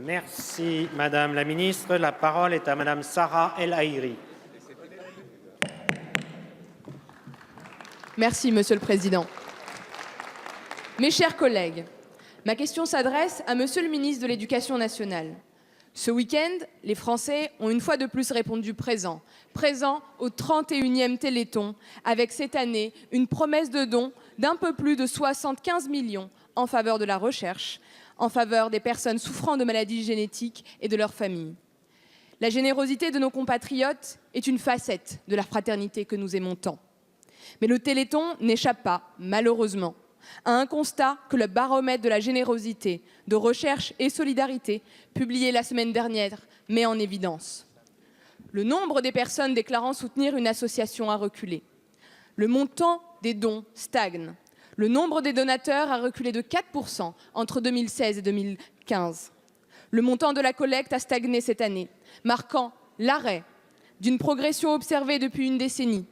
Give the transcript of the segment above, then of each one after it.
Merci, Madame la Ministre. La parole est à Madame Sarah El Haïry. Merci, Monsieur le Président. Mes chers collègues, ma question s'adresse à Monsieur le ministre de l'Éducation nationale. Ce week-end, les Français ont une fois de plus répondu présent. Présent au 31e Téléthon, avec cette année une promesse de don d'un peu plus de 75 millions en faveur de la recherche, en faveur des personnes souffrant de maladies génétiques et de leurs familles. La générosité de nos compatriotes est une facette de la fraternité que nous aimons tant. Mais le Téléthon n'échappe pas, malheureusement, à un constat que le baromètre de la générosité, de recherche et solidarité, publié la semaine dernière, met en évidence. Le nombre des personnes déclarant soutenir une association a reculé. Le montant des dons stagne. Le nombre des donateurs a reculé de 4% entre 2016 et 2015. Le montant de la collecte a stagné cette année, marquant l'arrêt d'une progression observée depuis une décennie.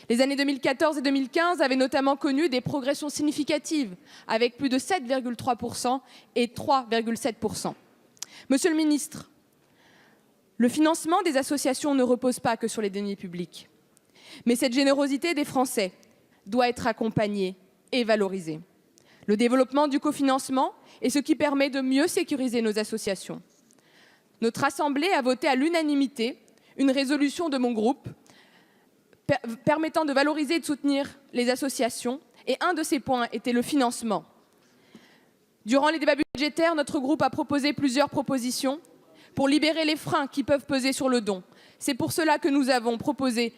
Les années 2014 et 2015 avaient notamment connu des progressions significatives, avec plus de 7,3% et 3,7%. Monsieur le ministre, le financement des associations ne repose pas que sur les deniers publics. Mais cette générosité des Français doit être accompagnée et valorisée. Le développement du cofinancement est ce qui permet de mieux sécuriser nos associations. Notre Assemblée a voté à l'unanimité une résolution de mon groupe permettant de valoriser et de soutenir les associations, et un de ces points était le financement. Durant les débats budgétaires, notre groupe a proposé plusieurs propositions pour libérer les freins qui peuvent peser sur le don. C'est pour cela que nous avons proposé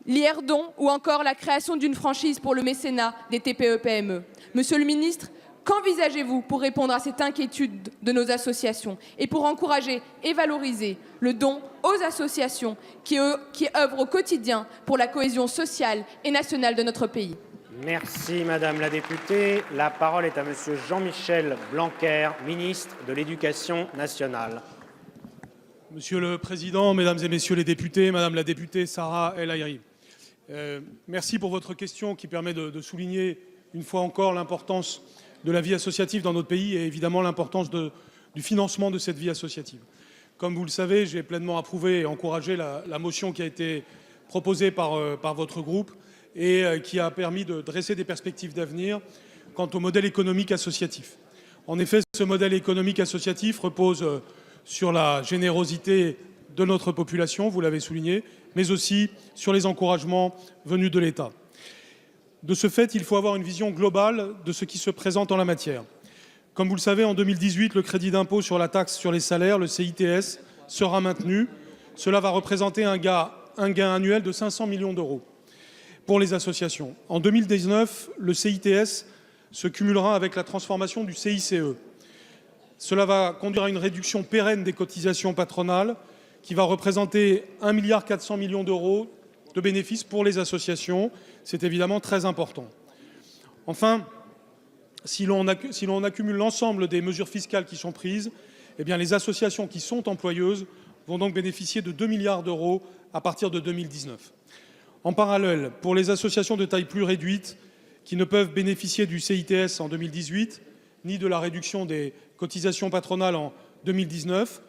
l'IR-don ou encore la création d'une franchise pour le mécénat des TPE-PME. Monsieur le ministre, qu'envisagez-vous pour répondre à cette inquiétude de nos associations et pour encourager et valoriser le don aux associations qui œuvrent au quotidien pour la cohésion sociale et nationale de notre pays? Merci, Madame la députée. La parole est à Monsieur Jean-Michel Blanquer, ministre de l'Éducation nationale. Monsieur le Président, Mesdames et Messieurs les députés, Madame la députée Sarah El Haïry, merci pour votre question qui permet de souligner une fois encore l'importance de la vie associative dans notre pays et évidemment l'importance du financement de cette vie associative. Comme vous le savez, j'ai pleinement approuvé et encouragé la motion qui a été proposée par votre groupe et qui a permis de dresser des perspectives d'avenir quant au modèle économique associatif. En effet, ce modèle économique associatif repose sur la générosité de notre population, vous l'avez souligné, mais aussi sur les encouragements venus de l'État. De ce fait, il faut avoir une vision globale de ce qui se présente en la matière. Comme vous le savez, en 2018, le crédit d'impôt sur la taxe sur les salaires, le CITS, sera maintenu. Cela va représenter un gain annuel de 500 millions d'euros pour les associations. En 2019, le CITS se cumulera avec la transformation du CICE. Cela va conduire à une réduction pérenne des cotisations patronales qui va représenter 1,4 milliard d'euros de bénéfices pour les associations. C'est évidemment très important. Enfin, si l'on accumule l'ensemble des mesures fiscales qui sont prises, eh bien, les associations qui sont employeuses vont donc bénéficier de 2 milliards d'euros à partir de 2019. En parallèle, pour les associations de taille plus réduite qui ne peuvent bénéficier du CITS en 2018, ni de la réduction des cotisations patronales en 2019,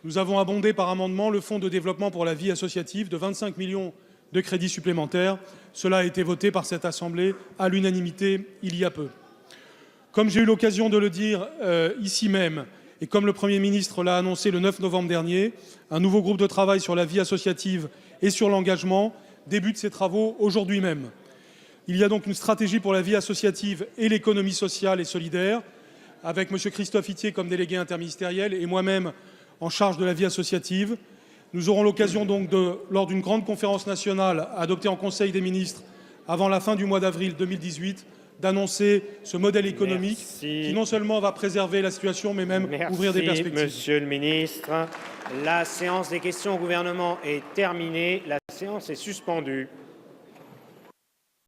nous avons abondé par amendement le Fonds de développement pour la vie associative de 25 millions de crédits supplémentaires. Cela a été voté par cette Assemblée à l'unanimité il y a peu. Comme j'ai eu l'occasion de le dire ici même, et comme le Premier ministre l'a annoncé le 9 novembre dernier, un nouveau groupe de travail sur la vie associative et sur l'engagement débute ses travaux aujourd'hui même. Il y a donc une stratégie pour la vie associative et l'économie sociale et solidaire, avec M. Christophe Ittier comme délégué interministériel et moi-même en charge de la vie associative. Nous aurons l'occasion donc, lors d'une grande conférence nationale adoptée en Conseil des ministres avant la fin du mois d'avril 2018, d'annoncer ce modèle économique qui non seulement va préserver la situation, mais même ouvrir des perspectives. Monsieur le ministre. La séance des questions au gouvernement est terminée. La séance est suspendue.